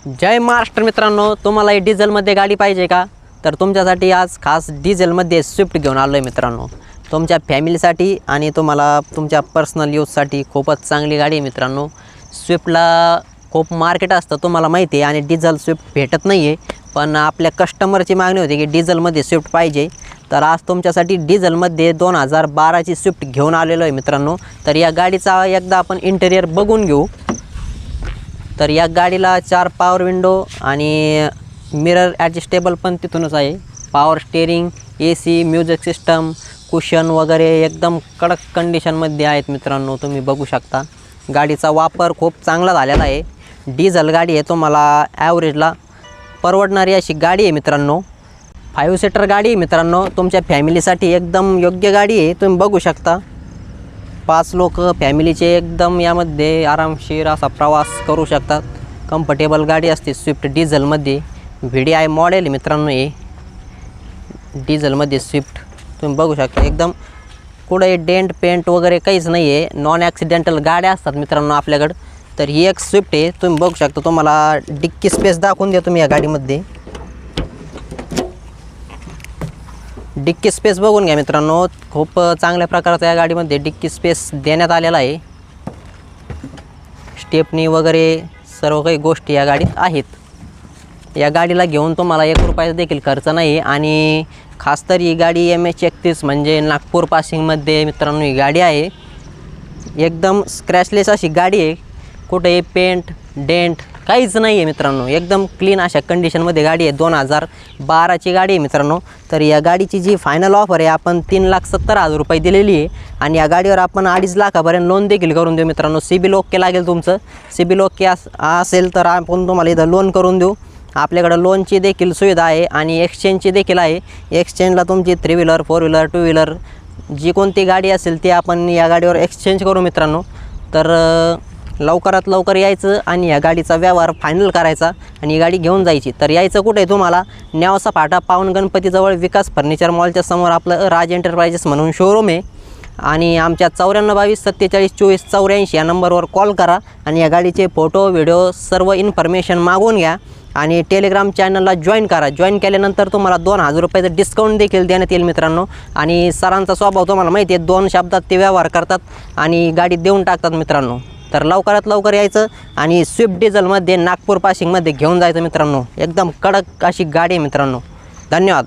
जय महाराष्ट्र मित्रांनो, तुम्हाला डिझेलमध्ये गाडी पाहिजे का? तर तुमच्यासाठी आज खास डिझेलमध्ये स्विफ्ट घेऊन आलो आहे मित्रांनो. तुमच्या फॅमिलीसाठी आणि तुम्हाला तुमच्या पर्सनल यूजसाठी खूपच चांगली गाडी आहे मित्रांनो. स्विफ्टला खूप मार्केट असतं तुम्हाला माहिती आहे आणि डिझेल स्विफ्ट भेटत नाही आहे, पण आपल्या कस्टमरची मागणी होती की डिझेलमध्ये स्विफ्ट पाहिजे. तर आज तुमच्यासाठी डिझेलमध्ये 2012ची स्विफ्ट घेऊन आलेलो आहे मित्रांनो. तर या गाडीचा एकदा आपण इंटेरियर बघून घेऊ. तर या गाडीला 4 पॉवर विंडो आणि मिरर ॲडजस्टेबल पण तिथूनच आहे. Power steering, AC, music system, cushion वगैरे एकदम कडक कंडिशनमध्ये आहेत मित्रांनो. तुम्ही बघू शकता गाडीचा वापर खूप चांगला झालेला आहे. डिझेल गाडी आहे, तुम्हाला ॲव्हरेजला परवडणारी अशी गाडी आहे मित्रांनो. 5 सीटर गाडी आहे मित्रांनो. तुमच्या फॅमिलीसाठी एकदम योग्य गाडी आहे. तुम्ही बघू शकता 5 लोक फॅमिलीचे एकदम यामध्ये आरामशीर असा प्रवास करू शकतात. कम्फर्टेबल गाडी असते स्विफ्ट डिझेलमध्ये. VDI मॉडेल मित्रांनो हे डिझेलमध्ये स्विफ्ट. तुम्ही बघू शकता एकदम कुठे डेंट पेंट वगैरे काहीच नाही आहे. नॉन ॲक्सिडेंटल गाड्या असतात मित्रांनो आपल्याकडं. तर ही एक स्विफ्ट आहे. तुम्ही बघू शकता. तुम्हाला डिक्की स्पेस दाखवून देतो मी या गाडीमध्ये. डिक्की स्पेस बघून घ्या मित्रांनो. खूप चांगल्या प्रकारचा या गाडीमध्ये डिक्की स्पेस देण्यात आलेला आहे. स्टेपनी वगैरे सर्व काही गोष्टी या गाडीत आहेत. या गाडीला घेऊन तुम्हाला 1 रुपयाचा देखील खर्च नाही. आणि खास तर ही गाडी MH31 म्हणजे नागपूर पासिंगमध्ये मित्रांनो ही गाडी आहे. एकदम स्क्रॅचलेस अशी गाडी आहे. कुठे पेंट डेंट काहीच नाही आहे मित्रांनो. एकदम क्लीन अशा कंडिशनमध्ये गाडी आहे. 2012ची गाडी आहे मित्रांनो. तर या गाडीची जी फायनल ऑफर आहे आपण 3,70,000 रुपये दिलेली आहे. आणि या गाडीवर आपण 2.5 लाखापर्यंत लोन देखील करून देऊ मित्रांनो. सिबिल ओके लागेल तुमचं. सिबिल ओके असेल तर आपण तुम्हाला इथं लोन करून देऊ. आपल्याकडं लोनची देखील सुविधा आहे आणि एक्सचेंजची देखील आहे. एक्सचेंजला तुमची 3 व्हीलर 4 व्हीलर 2 व्हीलर जी कोणती गाडी असेल ती आपण या गाडीवर एक्सचेंज करू मित्रांनो. तर लवकरात लवकर यायचं आणि या गाडीचा व्यवहार फायनल करायचा आणि ही गाडी घेऊन जायची. तर यायचं कुठे आहे तुम्हाला? नेवासा फाटा पावन गणपतीजवळ विकास फर्निचर मॉलच्या समोर आपलं राज एंटरप्राइजेस म्हणून शोरूम आहे. आणि आमच्या 9422 47 24 84 या नंबरवर कॉल करा आणि या गाडीचे फोटो व्हिडिओ सर्व इन्फॉर्मेशन मागवून घ्या. आणि टेलिग्राम चॅनलला जॉईन करा. जॉईन केल्यानंतर तुम्हाला 2,000 रुपयाचं डिस्काउंट देखील देण्यात येईल मित्रांनो. आणि सरांचा स्वभाव तुम्हाला माहिती आहे, 2 शब्दात ते व्यवहार करतात आणि गाडी देऊन टाकतात मित्रांनो. तर लवकरात लवकर यायचं आणि स्विफ्ट डिझेलमध्ये नागपूर पासिंगमध्ये घेऊन जायचं मित्रांनो. एकदम कडक अशी गाडी आहे मित्रांनो. धन्यवाद.